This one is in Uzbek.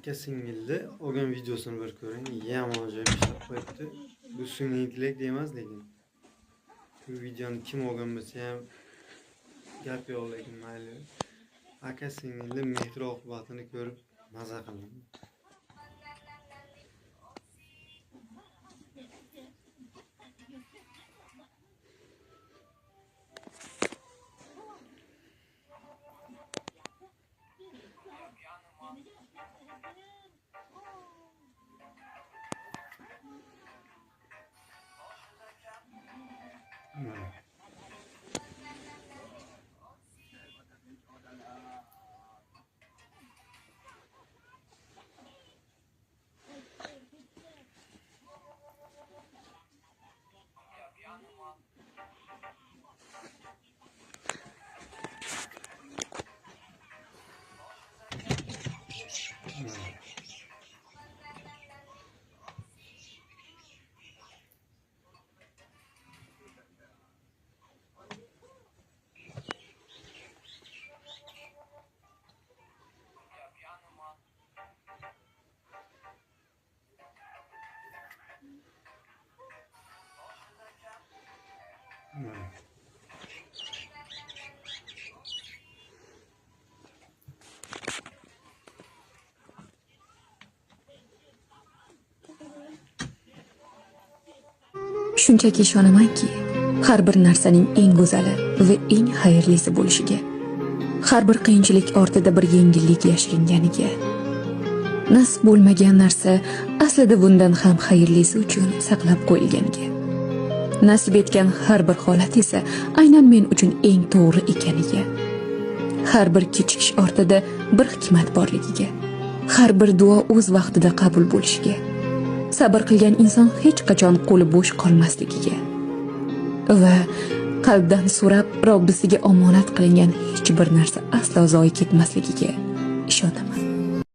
aka singilli olgan videosini bir ko'ring. Yomon joyga ishlab qo'yibdi. Bu sun'iy intellekt emas lekin. Bu videoni kim olgan bo'lsa ham gap yo'q lekin mayli. Aka singilli mehr oqibatini ko'rib maza qilaman. Shunchaki ishonamanki, har bir narsaning eng go'zali va eng xayrlisi bo'lishiga, har bir qiyinchilik ortida bir yengillik yashiringaniga. Nasib bo'lmagan narsa aslida bundan ham xayrlisi uchun saqlab qo'yilganiga. Nasib etgan har bir holat esa aynan men uchun eng to'g'ri ekaniga. Har bir kechikish ortida bir hikmat borligiga. Har bir duo o'z vaqtida qabul bo'lishiga. Sabr qilgan inson hech qachon qo'li bo'sh qolmasligiga va qalbdan so'rab Robbisiga omonat qilingan hech bir narsa aslo zoyi ketmasligiga.